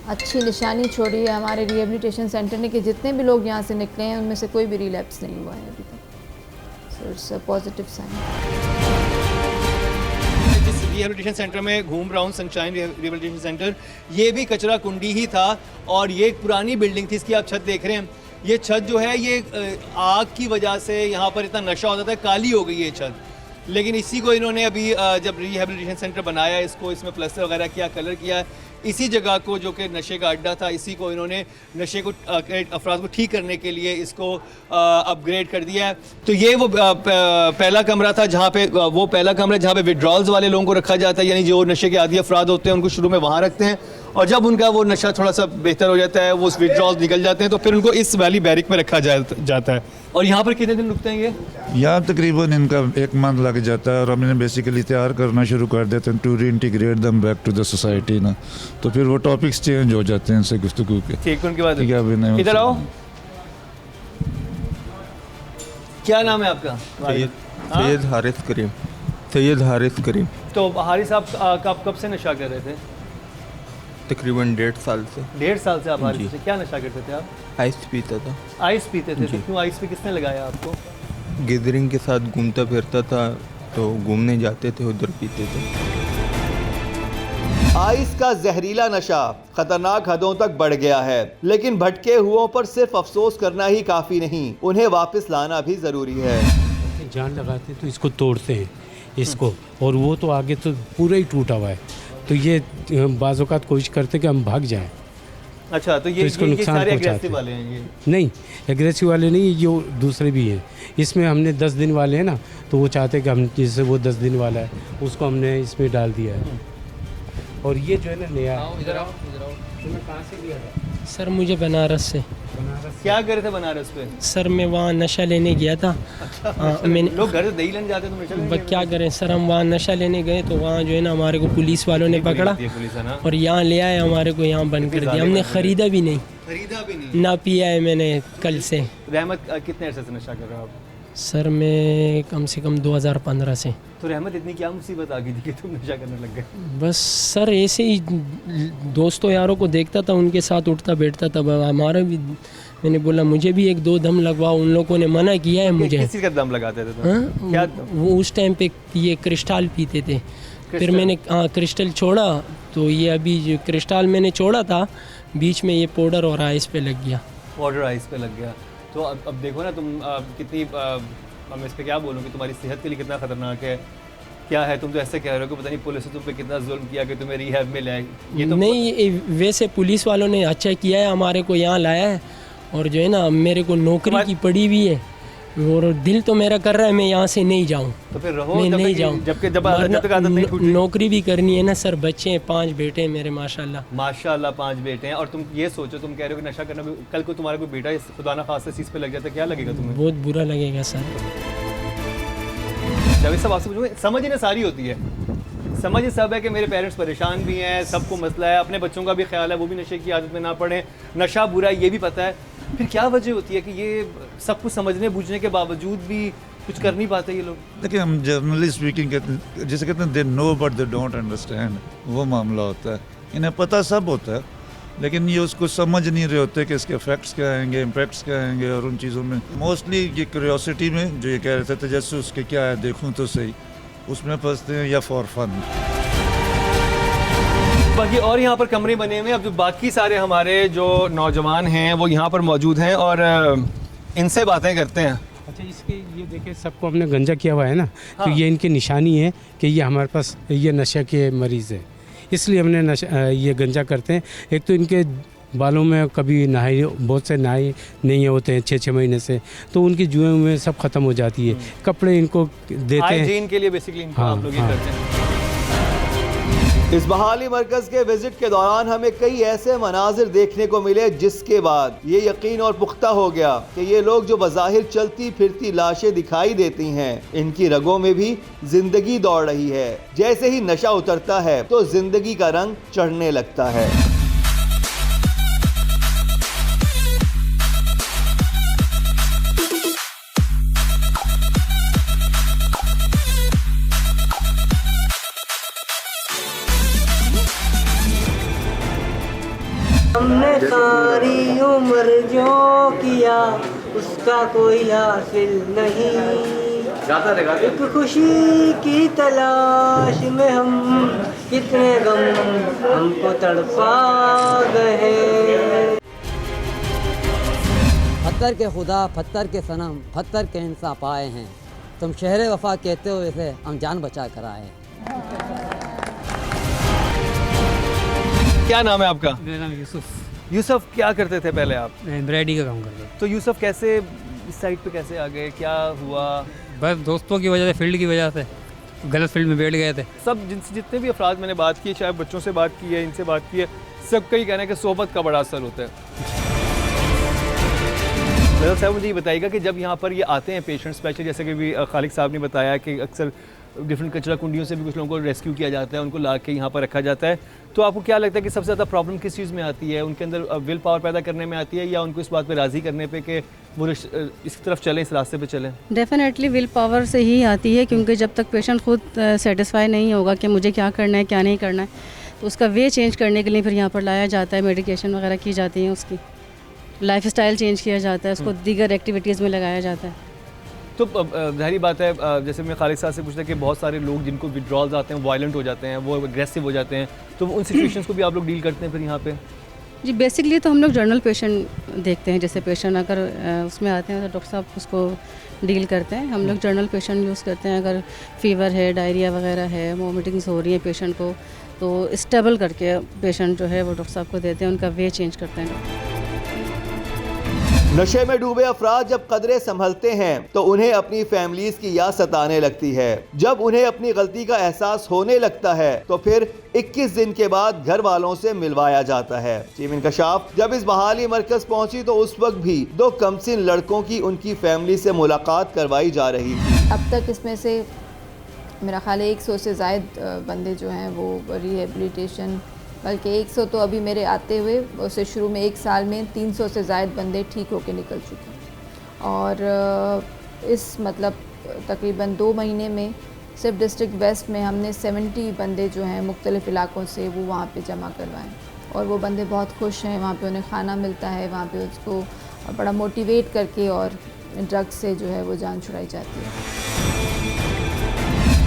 [SPEAKER 5] अच्छी निशानी छोड़ी है हमारे रिहेबिलिटेशन सेंटर ने कि जितने भी लोग यहाँ से निकले हैं उनमें से कोई भी रिलैप्स नहीं हुआ है अभी तक। So it's a positive sign.
[SPEAKER 1] जिस रिहेबिलिटेशन सेंटर में घूम रहा हूँ, सनशाइन रिहेबिलिटेशन सेंटर, ये भी कचरा कुंडी ही था और ये एक पुरानी बिल्डिंग थी। इसकी आप छत देख रहे हैं, ये छत जो है ये आग की वजह से यहाँ पर इतना नशा होता था, काली हो गई है छत। लेकिन इसी को इन्होंने अभी जब रिहेबिलिटेशन सेंटर बनाया, इसको इसमें प्लास्टर वगैरह किया, कलर किया, इसी जगह को जो कि नशे का अड्डा था, इसी को इन्होंने नशे को अफराद को ठीक करने के लिए इसको अपग्रेड कर दिया है। तो ये वो पहला कमरा था जहाँ पे जहाँ पे विड्रॉल्स वाले लोगों को रखा जाता है, यानी जो नशे के आदी अफराद होते हैं उनको शुरू में वहाँ रखते हैं और जब उनका वो नशा थोड़ा सा बेहतर हो जाता है, वो विड्रॉल्स निकल जाते हैं, तो फिर उनको इस वाली बैरिक में रखा जाता है। और यहाँ पर कितने दिन रुकते हैं ये?
[SPEAKER 2] यहाँ तकरीबन इनका 1 मंथ लग जाता है और हम इन्हें बेसिकली तैयार करना शुरू कर देते हैं टू री integrate them back to the society ना। तो फिर वो टॉपिक्स चेंज हो जाते हैं इनसे गुफ्तगू के।
[SPEAKER 1] ठीक, उनके बाद
[SPEAKER 2] इधर
[SPEAKER 1] आओ। क्या नाम है आपका?
[SPEAKER 7] सैयद हारिस करीम। तो
[SPEAKER 1] हारिस साहब कब से नशा कर रहे थे?
[SPEAKER 7] तकरीबन 1.5 साल से
[SPEAKER 1] 1.5 साल से आप हारिस
[SPEAKER 7] जी।
[SPEAKER 1] से क्या नशा करते थे आप?
[SPEAKER 7] आइस पीता था।
[SPEAKER 1] आइस पीते थे? तो
[SPEAKER 7] जी।
[SPEAKER 1] क्यों आइस पे किसने लगाया आपको?
[SPEAKER 7] गैदरिंग के साथ घूमता फिरता था तो घूमने जाते थे, उधर पीते थे।
[SPEAKER 1] आइस का जहरीला नशा खतरनाक हदों तक बढ़ गया है, लेकिन भटके हुओं पर सिर्फ अफसोस करना ही काफी नहीं, उन्हें वापस लाना भी जरूरी है।
[SPEAKER 3] जान लगाते तो इसको तोड़ते हैं इसको, और वो तो आगे तो पूरा ही टूटा हुआ है, तो ये बाज़ औक़ात कोशिश करते कि हम भाग जाएं।
[SPEAKER 1] अच्छा, तो ये
[SPEAKER 3] इसको
[SPEAKER 1] ये
[SPEAKER 3] नुकसान
[SPEAKER 1] सारे
[SPEAKER 3] पहुंचाते
[SPEAKER 1] एग्रेसिव
[SPEAKER 3] हैं।
[SPEAKER 1] वाले हैं ये?
[SPEAKER 3] नहीं, एग्रेसिव वाले नहीं, ये दूसरे भी हैं। इसमें हमने 10 दिन वाले हैं ना, तो वो चाहते हैं कि हम जैसे वो 10 दिन वाला है उसको हमने इसमें डाल दिया है। और ये जो है ना नया
[SPEAKER 8] इधर आओ।
[SPEAKER 3] तुम्हें कहाँ से लिया था?
[SPEAKER 8] सर मुझे बनारस से।
[SPEAKER 1] क्या करे थे बनारस पे?
[SPEAKER 8] सर मैं वहाँ नशा लेने गया था। मैंने
[SPEAKER 1] लोग घर से दही लेने जाते तो नशा
[SPEAKER 8] क्या करें सर, हम वहाँ नशा लेने गए तो वहाँ जो है ना हमारे को पुलिस वालों ने पकड़ा
[SPEAKER 1] पुलिस है ना?
[SPEAKER 8] और यहाँ ले आए, हमारे को यहाँ बंद कर दिया। हमने ख़रीदा भी नहीं,
[SPEAKER 1] खरीदा भी नहीं
[SPEAKER 8] ना पिया है मैंने कल से।
[SPEAKER 1] रहमत कितने अरसे से नशा कर रहे हो आप?
[SPEAKER 8] सर मैं कम से कम 2015 से।
[SPEAKER 1] तो रहमत इतनी क्या मुसीबत आ गई थी कि तुम नशा करने लग गए?
[SPEAKER 8] बस सर ऐसे ही दोस्तों यारों को देखता था, उनके साथ उठता बैठता था। हमारा भी, मैंने बोला मुझे भी 1-2 दम लगवाओ, उन लोगों ने मना किया है मुझे।
[SPEAKER 1] किस चीज़ का दम लगाते थे तुम?
[SPEAKER 8] हाँ,
[SPEAKER 1] क्या
[SPEAKER 8] वो उस टाइम पे ये क्रिस्टल पीते थे। फिर मैंने क्रिस्टल छोड़ा, तो ये अभी जो क्रिस्टल मैंने छोड़ा था, बीच में ये पाउडर और आइस पे लग गया।
[SPEAKER 1] पाउडर आइस पे लग गया। तो अब देखो ना तुम कितनी मैं इस पर क्या बोलूँ कि तुम्हारी सेहत के लिए कितना ख़तरनाक है। क्या है, तुम तो ऐसे कह रहे हो कि पता नहीं पुलिस ने तुम पे कितना जुल्म किया कि तुम्हें रिहैब में लाए। ये तो
[SPEAKER 8] नहीं, वैसे पुलिस वालों ने अच्छा किया है, हमारे को यहाँ लाया है। और जो है ना मेरे को नौकरी की पड़ी हुई है, और दिल तो मेरा कर रहा है मैं यहाँ से नहीं जाऊँ,
[SPEAKER 1] तो फिर रहो,
[SPEAKER 8] मैं
[SPEAKER 1] जब
[SPEAKER 8] नहीं
[SPEAKER 1] तक
[SPEAKER 8] जाऊँ।
[SPEAKER 1] जब तक आदत नहीं छूटी।
[SPEAKER 8] नौकरी भी करनी है ना सर, बच्चे हैं 5 बेटे हैं मेरे माशाल्लाह।
[SPEAKER 1] माशाल्लाह 5 बेटे हैं। और तुम ये सोचो, तुम कह रहे हो कि नशा करना भी, कल को तुम्हारा कोई बेटा इस खुदा ना खास्ता चीज़ पे लग जाता है, क्या लगेगा तुम्हें?
[SPEAKER 8] बहुत बुरा लगेगा सर।
[SPEAKER 1] जब इस सब आपसे पूछूंगा, समझ इन्हें सारी होती है, समझ ये सब है कि मेरे पेरेंट्स परेशान भी हैं, सबको मसला है, अपने बच्चों का भी ख्याल है वो भी नशे की आदत में ना पड़े, नशा बुरा है ये भी पता है, फिर क्या वजह होती है कि ये सब कुछ समझने बूझने के बावजूद भी कुछ कर नहीं पाते ये लोग?
[SPEAKER 2] देखिए, हम जनरली स्पीकिंग जैसे कहते हैं they know but they don't understand, वो मामला होता है। इन्हें पता सब होता है, लेकिन ये उसको समझ नहीं रहे होते कि इसके इफेक्ट्स क्या आएंगे, इम्पैक्ट्स क्या आएंगे। और उन चीज़ों में मोस्टली ये क्यूरियोसिटी में, जो ये कह रहे थे तजस्सुस के क्या है देखूं तो सही, उसमें फंसते हैं, या फॉर फन।
[SPEAKER 1] बाकी और यहाँ पर कमरे बने हुए हैं। अब जो बाकी सारे हमारे जो नौजवान हैं वो यहाँ पर मौजूद हैं और इनसे बातें करते हैं।
[SPEAKER 3] अच्छा, इसके ये देखिए सबको हमने गंजा किया हुआ है ना, तो ये इनकी निशानी है कि ये हमारे पास ये नशे के मरीज़ है, इसलिए हमने ये गंजा करते हैं। एक तो इनके बालों में कभी नहाई, बहुत से नहाई नहीं होते हैं 6-6 महीने से, तो उनकी जुएं में सब ख़त्म हो जाती है। कपड़े इनको देते हैं
[SPEAKER 1] हाइजीन के लिए बेसिकली इनको
[SPEAKER 3] हाँ,
[SPEAKER 1] आप लोग ये
[SPEAKER 3] हाँ।
[SPEAKER 1] करते हैं।
[SPEAKER 9] इस बहाली मरकज के विजिट के दौरान हमें कई ऐसे मनाजिर देखने को मिले जिसके बाद ये यकीन और पुख्ता हो गया कि ये लोग जो बज़ाहिर चलती फिरती लाशें दिखाई देती हैं, इनकी रगों में भी जिंदगी दौड़ रही है। जैसे ही नशा उतरता है तो जिंदगी का रंग चढ़ने लगता है।
[SPEAKER 10] हमने सारी उम्र जो किया उसका कोई हासिल नहीं, एक खुशी की तलाश में हम कितने गम हमको तड़पा गए।
[SPEAKER 4] पत्थर के खुदा पत्थर के सनम पत्थर के इंसाफ आए हैं, तुम शहर वफा कहते हो इसे हम जान बचा कर आए हैं।
[SPEAKER 1] क्या नाम है आपका?
[SPEAKER 11] मेरा नाम यूसुफ।
[SPEAKER 1] यूसुफ, क्या करते थे पहले आप?
[SPEAKER 11] एम्ब्रॉयडरी का काम करता।
[SPEAKER 1] तो यूसुफ कैसे इस साइड पे कैसे आ गए, क्या हुआ?
[SPEAKER 11] बस दोस्तों की वजह से, फील्ड की वजह से गलत फील्ड में बैठ गए थे।
[SPEAKER 1] सब जितने भी अफराद मैंने बात की, चाहे बच्चों से बात की है, इनसे बात की है, सबका ही कहना है कि सोहबत का बड़ा असर होता है। नज़र साहब मुझे ये बताइएगा कि जब यहाँ पर ये आते हैं पेशेंट, स्पेशली जैसे कि भी खालिक साहब ने बताया कि अक्सर डिफरेंट कचरा कुंडियों से भी कुछ लोगों को रेस्क्यू किया जाता है, उनको ला के यहाँ पर रखा जाता है, तो आपको क्या लगता है कि सबसे ज़्यादा प्रॉब्लम किस चीज़ में आती है? उनके अंदर विल पावर पैदा करने में आती है, या उनको इस बात पर राज़ी करने पे कि वो इस तरफ चलें, इस रास्ते पे चलें?
[SPEAKER 12] डेफिनेटली विल पावर से ही आती है, क्योंकि जब तक पेशेंट खुद सेटिस्फाई नहीं होगा कि मुझे क्या करना है क्या नहीं करना है, तो उसका वे चेंज करने के लिए फिर यहाँ पर लाया जाता है, मेडिकेशन वगैरह की जाती है, उसकी लाइफस्टाइल चेंज किया जाता है, उसको दीगर एक्टिविटीज़ में लगाया जाता है।
[SPEAKER 9] तो ज़ाहिर बात है, जैसे मैं खालिद साहब से पूछता कि बहुत सारे लोग जिनको विड्रॉल्स आते हैं, वायलेंट हो जाते हैं, वो एग्रेसिव हो जाते हैं, तो उन सिचुएशंस को भी आप लोग डील करते हैं फिर यहाँ पे?
[SPEAKER 12] जी बेसिकली तो हम लोग जर्नल पेशेंट देखते हैं, जैसे पेशेंट अगर उसमें आते हैं तो डॉक्टर साहब उसको डील करते हैं। हम लोग जर्नल पेशेंट यूज़ करते हैं, अगर फीवर है, डायरिया वगैरह है, वॉमिटिंग्स हो रही है पेशेंट को, तो स्टेबल करके पेशेंट जो है वो डॉक्टर साहब को देते हैं, उनका वे चेंज करते हैं।
[SPEAKER 1] नशे में डूबे अफराद जब कदरे संभलते हैं तो उन्हें अपनी फैमिलीज की याद सताने लगती है। जब उन्हें अपनी गलती का एहसास होने लगता है तो फिर 21 दिन के बाद घर वालों से मिलवाया जाता है। टीम इंकशाफ जब इस बहाली मरकज पहुंची तो उस वक्त भी 2 कमसिन लड़कों की उनकी फैमिली से मुलाकात करवाई जा रही थी।
[SPEAKER 5] अब तक इसमें से मेरा ख्याल है 100 से ज़ायद बंदे जो हैं वो रिहेबिलिटेशन, बल्कि 100 तो अभी मेरे आते हुए उससे शुरू में 1 साल में 300 से ज़ायद बंदे ठीक होके निकल चुके हैं। और इस मतलब तकरीबन 2 महीने में सिर्फ डिस्ट्रिक्ट वेस्ट में हमने 70 बंदे जो हैं मुख्तलिफ़ इलाक़ों से वो वहाँ पे जमा करवाएं, और वो बंदे बहुत खुश हैं। वहाँ पे उन्हें खाना मिलता है, वहाँ पे उसको बड़ा मोटिवेट करके और ड्रग्स से जो है वो जान छुड़ाई जाती है।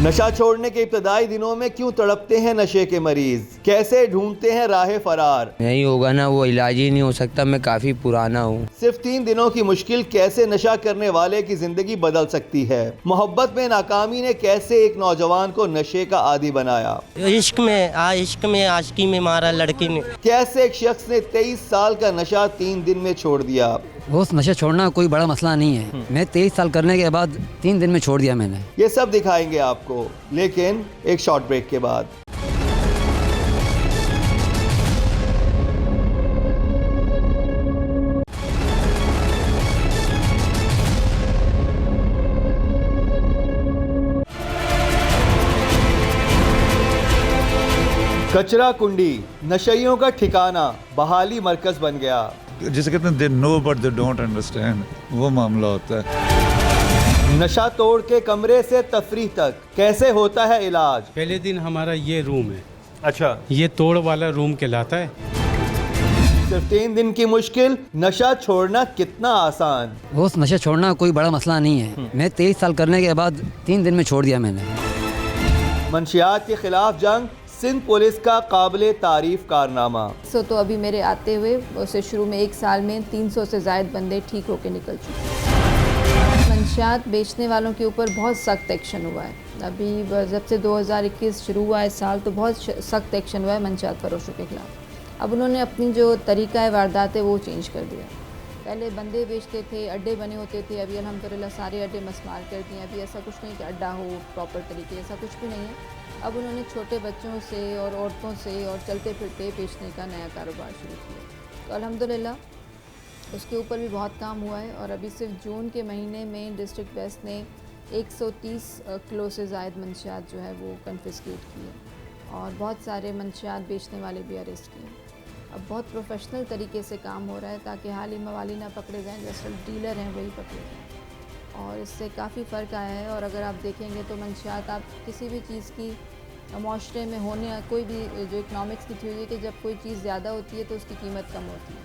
[SPEAKER 1] नशा छोड़ने के इब्तदाई दिनों में क्यों तड़पते हैं नशे के मरीज, कैसे ढूंढते हैं राह फरार?
[SPEAKER 13] नहीं होगा ना, वो इलाज ही नहीं हो सकता, मैं काफ़ी पुराना हूँ।
[SPEAKER 1] सिर्फ 3 दिनों की मुश्किल कैसे नशा करने वाले की जिंदगी बदल सकती है? मोहब्बत में नाकामी ने कैसे एक नौजवान को नशे का आदी बनाया?
[SPEAKER 14] इश्क में आशिकी में मारा लड़की ने।
[SPEAKER 1] कैसे एक शख्स ने 23 साल का नशा 3 दिन में छोड़ दिया?
[SPEAKER 4] उस नशा छोड़ना कोई बड़ा मसला नहीं है। मैं 23 साल करने के बाद 3 दिन में छोड़ दिया मैंने।
[SPEAKER 1] ये सब दिखाएंगे आपको, लेकिन एक शॉर्ट ब्रेक के बाद। कचरा कुंडी नशइयों का ठिकाना बहाली मरकज बन गया।
[SPEAKER 2] जिसे कहते हैं they know but they don't understand, वो मामला होता है।
[SPEAKER 1] नशा तोड़ के कमरे से तफरीह तक कैसे होता है इलाज?
[SPEAKER 3] पहले दिन हमारा ये रूम है।
[SPEAKER 1] अच्छा,
[SPEAKER 3] ये तोड़ वाला रूम कहलाता है।
[SPEAKER 1] सिर्फ 3 दिन की मुश्किल, नशा छोड़ना कितना आसान।
[SPEAKER 4] उस नशा छोड़ना कोई बड़ा मसला नहीं है। मैं 23 साल करने के बाद 3 दिन में छोड़ दिया मैंने।
[SPEAKER 1] मंशियात के खिलाफ जंग, सिंध पुलिस का काबिले तारीफ कारनामा।
[SPEAKER 5] तो अभी मेरे आते हुए उससे शुरू में 1 साल में 300 से ज़ायद बंदे ठीक होके निकल चुके हैं। मंशियात बेचने वालों के ऊपर बहुत सख्त एक्शन हुआ है। अभी जब से 2021 शुरू हुआ इस साल, तो बहुत सख्त एक्शन हुआ है मंशियात फरोशों के खिलाफ। अब उन्होंने अपनी जो तरीका है वारदात है वो चेंज कर दिया। पहले बंदे बेचते थे, अड्डे बने होते थे, अभी अल्हम्दुलिल्लाह सारे अड्डे मस्मार कर दिए। अभी ऐसा कुछ नहीं कि अड्डा हो प्रॉपर तरीके, ऐसा कुछ भी नहीं है। अब उन्होंने छोटे बच्चों से और औरतों से और चलते फिरते बेचने का नया कारोबार शुरू किया। तो अल्हम्दुलिल्लाह उसके ऊपर भी बहुत काम हुआ है। और अभी सिर्फ जून के महीने में डिस्ट्रिक्ट वेस्ट ने 130 किलो से ज़ायद मंशियात जो है वो कन्फिस्केट किए और बहुत सारे मंशियात बेचने वाले भी अरेस्ट किए। अब बहुत प्रोफेशनल तरीके से काम हो रहा है ताकि हाल ही मवाली ना पकड़े जाएँ, जो असल डीलर हैं वही पकड़े जाएँ। और इससे काफ़ी फ़र्क आया है। और अगर आप देखेंगे तो मंशियात आप किसी भी चीज़ की माशरे में होने, कोई भी जो इकनॉमिक्स की थ्योरी है कि जब कोई चीज़ ज़्यादा होती है तो उसकी कीमत कम होती है।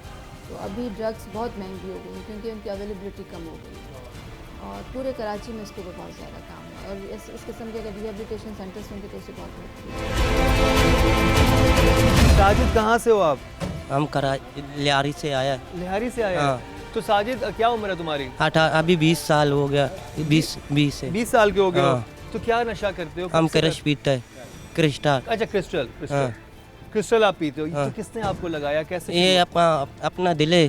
[SPEAKER 5] तो अभी ड्रग्स बहुत महंगी हो गई क्योंकि उनकी अवेलेबिलिटी कम हो गई और पूरे कराची में इसके ऊपर बहुत ज़्यादा काम है। और इस किस्म के अगर रिहेबिलिटेशन सेंटर्स होंगे तो उससे बहुत मदद।
[SPEAKER 9] साजिद कहाँ से हो आप?
[SPEAKER 14] हम लिहारी से आया।
[SPEAKER 9] लिहारी से आया? हाँ। तो साजिद क्या उम्र है तुम्हारी?
[SPEAKER 14] अभी 20 साल हो गया। 20
[SPEAKER 9] साल के हो गए। हाँ। तो क्या नशा करते हो?
[SPEAKER 14] हम क्रश पीते हैं, क्रिस्टल।
[SPEAKER 9] अच्छा, क्रिस्टल। हाँ। क्रिस्टल आप पीते हो? हाँ। तो किसने आपको लगाया, कैसे?
[SPEAKER 14] ये अपना दिल है।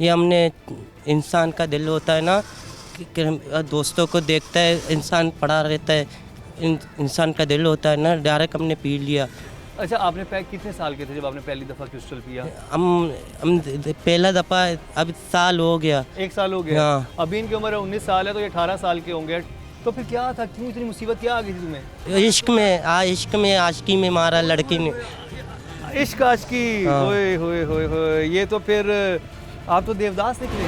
[SPEAKER 14] ये हमने इंसान का दिल होता है ना, दोस्तों को देखता है, इंसान पड़ा रहता है, इंसान का दिल होता है ना, डायरेक्ट हमने पी लिया।
[SPEAKER 9] अच्छा, आपने कितने साल के थे जब आपने पहली दफ़ा क्रिस्टल पिया?
[SPEAKER 14] हम पहला दफ़ा अभी साल हो गया।
[SPEAKER 9] 1 साल हो गया।
[SPEAKER 14] हाँ।
[SPEAKER 9] अभी इनकी उम्र 19 साल है तो ये 18 साल के होंगे। तो फिर क्या था, क्यों इतनी मुसीबत क्या आ गई थी तुम्हें?
[SPEAKER 14] इश्क में आशिकी में मारा लड़की ने।
[SPEAKER 9] इश्क आशिकी, होए होए होए होए, ये तो फिर आप तो देवदास निकले।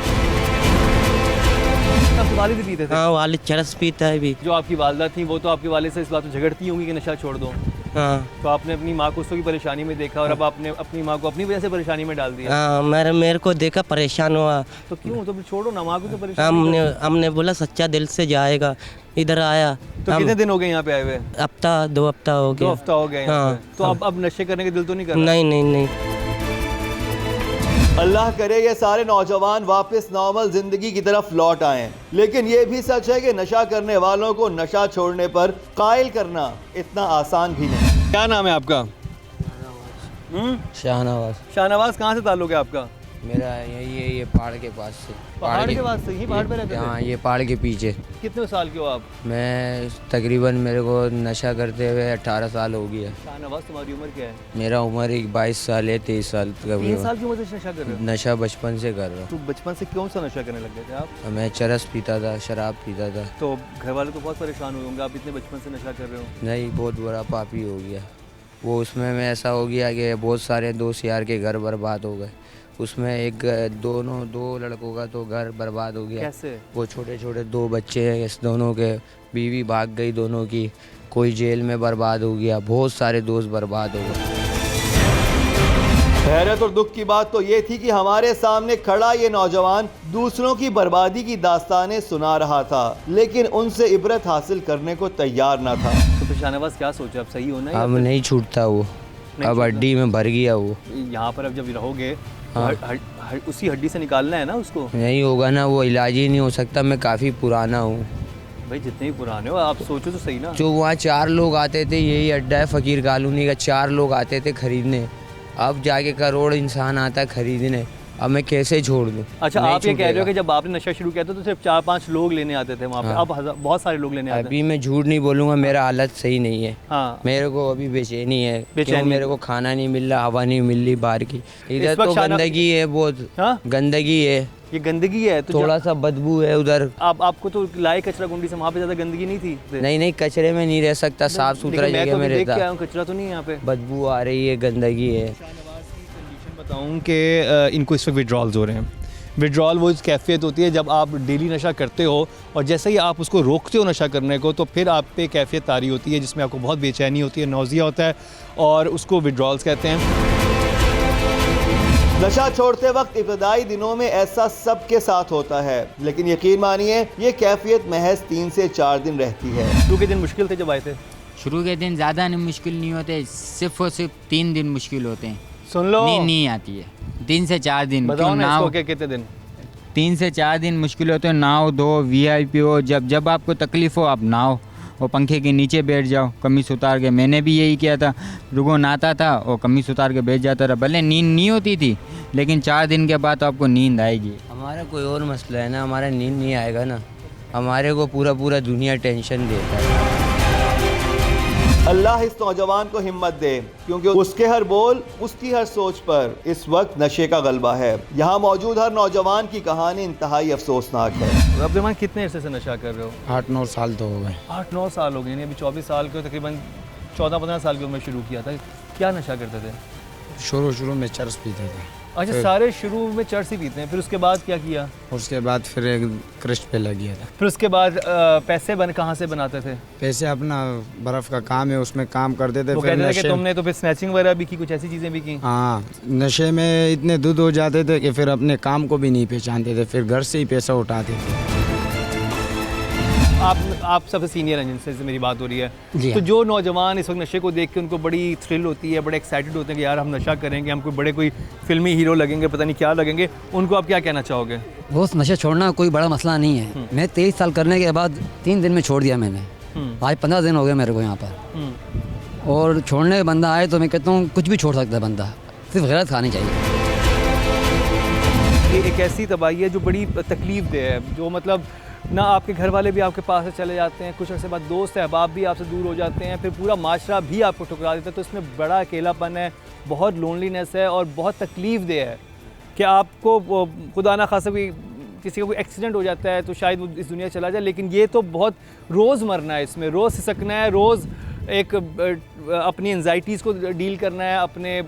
[SPEAKER 9] आपके वालिद पीते थे?
[SPEAKER 14] हाँ, वालिद चरस पीता है भी।
[SPEAKER 9] जो आपकी वालिदा थी वो तो आपके वालिद से इस बात में झगड़ती होंगी कि नशा छोड़ दो।
[SPEAKER 14] हाँ।
[SPEAKER 1] तो आपने अपनी माँ को उसकी परेशानी में देखा और अब आपने अपनी माँ को अपनी वजह से परेशानी में डाल दिया।
[SPEAKER 14] हाँ, मेरे को देखा परेशान हुआ।
[SPEAKER 1] तो क्यों, तो फिर छोड़ो ना, माँ को तो परेशान।
[SPEAKER 14] हमने बोला सच्चा दिल से जाएगा, इधर आया।
[SPEAKER 1] तो कितने दिन हो गए यहाँ पे आए हुए?
[SPEAKER 14] हफ्ता 2 हफ्ता हो गया।
[SPEAKER 1] 2 हफ्ता हो गया।
[SPEAKER 14] हाँ।
[SPEAKER 1] तो अब नशे करने का दिल तो नहीं कर रहा?
[SPEAKER 14] नहीं।
[SPEAKER 9] अल्लाह करे ये सारे नौजवान वापस नॉर्मल जिंदगी की तरफ लौट आएं। लेकिन ये भी सच है कि नशा करने वालों को नशा छोड़ने पर कायल करना इतना आसान भी नहीं।
[SPEAKER 1] क्या नाम है आपका?
[SPEAKER 13] शाहनवाज।
[SPEAKER 1] शाहनवाज, कहाँ से ताल्लुक है आपका?
[SPEAKER 13] मेरा यही है, ये पहाड़ के पास से।
[SPEAKER 1] पहाड़ के पास से? यही पहाड़ पे रहते थे?
[SPEAKER 13] हाँ, ये पहाड़ के पीछे।
[SPEAKER 1] कितने साल के हो आप?
[SPEAKER 13] मैं तकरीबन, मेरे को नशा करते हुए 18 साल हो गया।
[SPEAKER 1] शाहनवाज, तुम्हारी उम्र क्या है?
[SPEAKER 13] मेरा उम्र 22 साल है, 23 साल।
[SPEAKER 1] 3 साल की उम्र से नशा कर रहे हो?
[SPEAKER 13] नशा बचपन से कर रहा हूँ।
[SPEAKER 1] तो बचपन से कौन सा नशा करने लग गए थे आप?
[SPEAKER 13] मैं चरस पीता था, शराब पीता था।
[SPEAKER 1] तो घर वाले तो बहुत परेशान हुए होंगे, आप इतने बचपन से नशा कर रहे हो।
[SPEAKER 13] नहीं, बहुत बड़ा पापी हो गया वो। उसमें मैं ऐसा हो गया कि बहुत सारे दोस्त यार के घर बर्बाद हो गए। उसमें दो लड़कों का तो घर बर्बाद हो गया।
[SPEAKER 1] कैसे? वो
[SPEAKER 13] छोटे छोटे 2 बच्चे हैं इस दोनों के, बीवी भाग गई दोनों की, कोई जेल में बर्बाद हो गया, बहुत सारे दोस्त बर्बाद हो गए।
[SPEAKER 9] हैरत और दुख की बात तो ये थी कि हमारे सामने खड़ा ये नौजवान दूसरों की बर्बादी की दास्तानें सुना रहा था, लेकिन उनसे इबरत हासिल करने को तैयार न था।
[SPEAKER 1] तो फिर शाहनवाज क्या सोचा, अब सही होना है?
[SPEAKER 13] अब नहीं छूटता वो, अब हड्डी में भर गया वो।
[SPEAKER 1] यहाँ पर अब जब रहोगे
[SPEAKER 13] हाँ।
[SPEAKER 1] उसी हड्डी से निकालना है ना उसको।
[SPEAKER 13] नहीं होगा ना, वो इलाज ही नहीं हो सकता। मैं काफ़ी पुराना हूँ
[SPEAKER 1] भाई, जितने भी पुराने हो आप सोचो तो सही ना।
[SPEAKER 13] जो वहाँ 4 लोग आते थे, यही अड्डा है फ़कीर कॉलोनी का, 4 लोग आते थे खरीदने। अब जाके करोड़ इंसान आता है खरीदने। अब मैं कैसे छोड़ दूँ?
[SPEAKER 1] अच्छा, आप ये कह रहे हो कि जब आपने नशा शुरू किया था तो सिर्फ 4-5 लोग लेने आते थे वहाँ पे। अब बहुत सारे लोग लेने आते हैं।
[SPEAKER 13] अभी मैं झूठ नहीं बोलूँगा, मेरा हालत सही नहीं है।
[SPEAKER 1] हाँ।
[SPEAKER 13] मेरे को अभी बेचैनी है, क्यों मेरे को खाना नहीं मिल रहा, हवा नहीं मिल रही बाहर की। इधर तो गंदगी है बहुत।
[SPEAKER 1] हाँ?
[SPEAKER 13] गंदगी है,
[SPEAKER 1] ये गंदगी है तो
[SPEAKER 13] थोड़ा सा बदबू है उधर।
[SPEAKER 1] आपको तो लाए कचरा कुंडी से, वहाँ पे ज्यादा गंदगी नहीं थी?
[SPEAKER 13] नहीं, कचरे में नहीं रह सकता, साफ सुथरा जगह में रहता।
[SPEAKER 1] कचरा तो नहीं है यहाँ पे,
[SPEAKER 13] बदबू आ रही है, गंदगी है।
[SPEAKER 1] बताऊं कि इनको इस वक्त विड्रॉल्स हो रहे हैं। विड्रॉल वो कैफियत होती है जब आप डेली नशा करते हो और जैसे ही आप उसको रोकते हो नशा करने को, तो फिर आप पे कैफियत तारी होती है जिसमें आपको बहुत बेचैनी होती है, नौजिया होता है, और उसको विड्रॉल्स कहते हैं।
[SPEAKER 9] नशा छोड़ते वक्त इब्तदाई दिनों में ऐसा सबके साथ होता है, लेकिन यकीन मानिए ये कैफियत महज 3 से 4 दिन रहती है।
[SPEAKER 1] शुरू के दिन मुश्किल थे जब आए थे?
[SPEAKER 15] शुरू के दिन ज़्यादा मुश्किल नहीं होते, सिर्फ और सिर्फ 3 दिन मुश्किल होते हैं।
[SPEAKER 1] सुन लो,
[SPEAKER 15] नींद नहीं आती है 3 से 4 दिन।
[SPEAKER 1] बताओ ना इसको कितने दिन?
[SPEAKER 15] 3 से 4 दिन मुश्किल होते हैं। नाव दो, VIP हो, जब आपको तकलीफ़ हो आप नाव और पंखे के नीचे बैठ जाओ, कमीज उतार के। मैंने भी यही किया था, रुको नहाता था और कमीज उतार के बैठ जाता था। भले नींद नहीं होती थी, लेकिन 4 दिन के बाद तो आपको नींद आएगी।
[SPEAKER 13] हमारा कोई और मसला है ना, हमारा नींद नहीं आएगा ना। हमारे को पूरा दुनिया टेंशन देता है।
[SPEAKER 9] अल्लाह इस नौजवान को हिम्मत दे, क्योंकि उसके हर बोल, उसकी हर सोच पर इस वक्त नशे का गलबा है। यहाँ मौजूद हर नौजवान की कहानी इंतहाई अफसोसनाक है।
[SPEAKER 1] अब्दुलरहमान, कितने अरसे से नशा कर रहे हो?
[SPEAKER 16] 8-9 साल तो हो गए।
[SPEAKER 1] 8-9 साल हो गए, यानी अभी 24 साल के हो, तकरीबन 14-15 साल की उम्र में शुरू किया था। क्या नशा करते थे?
[SPEAKER 16] शुरू में चरस पीते थे।
[SPEAKER 1] अच्छा, सारे शुरू में चरस ही पीते हैं, फिर उसके बाद क्या किया?
[SPEAKER 16] उसके बाद फिर एक क्रिस्ट पे लग गया था।
[SPEAKER 1] फिर उसके बाद पैसे कहाँ से बनाते थे?
[SPEAKER 16] पैसे अपना बर्फ़ का काम है, उसमें काम करते थे।
[SPEAKER 1] वो कहते थे कि तुमने तो फिर स्नैचिंग वगैरह भी की, कुछ ऐसी चीज़ें भी की?
[SPEAKER 16] हाँ, नशे में इतने दूध हो जाते थे कि फिर अपने काम को भी नहीं पहचानते थे, फिर घर से ही पैसा उठाते थे।
[SPEAKER 1] आप सबसे सीनियर हैं जिनसे मेरी बात हो रही है,
[SPEAKER 4] जी
[SPEAKER 1] तो जो नौजवान इस वक्त नशे को देख के उनको बड़ी थ्रिल होती है, बड़े एक्साइटेड होते हैं कि यार हम नशा करेंगे, हम कोई फिल्मी हीरो लगेंगे, पता नहीं क्या लगेंगे, उनको आप क्या कहना चाहोगे?
[SPEAKER 4] वो नशा छोड़ना कोई बड़ा मसला नहीं है। मैं 23 साल करने के बाद 3 दिन में छोड़ दिया मैंने। आज 15 दिन हो गए मेरे को यहाँ पर। और छोड़ने का बंदा आए तो मैं कहता हूँ कुछ भी छोड़ सकता है बंदा, सिर्फ गलत खानी चाहिए।
[SPEAKER 1] ये एक ऐसी तबाही है जो बड़ी तकलीफ दे है, जो मतलब ना आपके घर वाले भी आपके पास से चले जाते हैं, कुछ अर्से बाद दोस्त अहबाब भी आपसे दूर हो जाते हैं, फिर पूरा माशरा भी आपको ठुकरा देता है। तो इसमें बड़ा अकेलापन है, बहुत लोनलीनेस है और बहुत तकलीफ दे है कि आपको खुदा ना खासा किसी का कोई एक्सीडेंट हो जाता है तो शायद वो इस दुनिया चला जाए, लेकिन ये तो बहुत रोज़ मरना है, इसमें रोज़ सिसकना है, रोज़ एक अपनी एंजाइटीज़ को डील करना है, अपने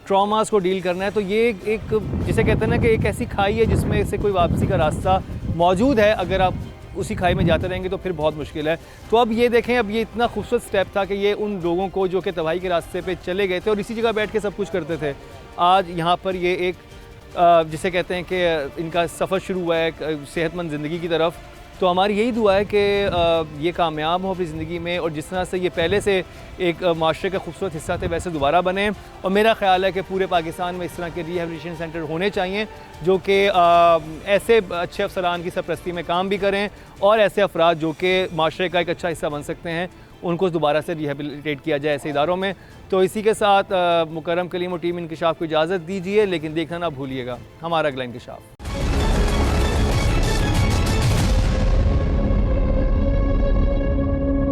[SPEAKER 1] ट्रॉमास को डील करना है। तो ये एक जिसे कहते हैं ना कि एक ऐसी खाई है जिसमें से कोई वापसी का रास्ता मौजूद है अगर आप उसी खाई में जाते रहेंगे तो फिर बहुत मुश्किल है। तो अब ये देखें, अब ये इतना खूबसूरत स्टेप था कि ये उन लोगों को जो कि तबाही के रास्ते पे चले गए थे और इसी जगह बैठ के सब कुछ करते थे, आज यहाँ पर ये एक जिसे कहते हैं कि इनका सफ़र शुरू हुआ है एक सेहतमंद ज़िंदगी की तरफ। तो हमारी यही दुआ है कि ये कामयाब हो अपनी ज़िंदगी में और जिस तरह से ये पहले से एक माशरे का खूबसूरत हिस्सा थे वैसे दोबारा बने। और मेरा ख़्याल है कि पूरे पाकिस्तान में इस तरह के रिहैबिलिटेशन सेंटर होने चाहिए जो कि ऐसे अच्छे अफसरान की सरपरस्ती में काम भी करें और ऐसे अफराद जो कि माशरे का एक अच्छा हिस्सा बन सकते हैं उनको दोबारा से रिहैबिलिटेट किया जाए ऐसे इदारों में। तो इसी के साथ मुकर्रम कलीम और टीम इंकशाफ को इजाज़त दीजिए, लेकिन देखना ना भूलिएगा हमारा अगला इंकशाफ।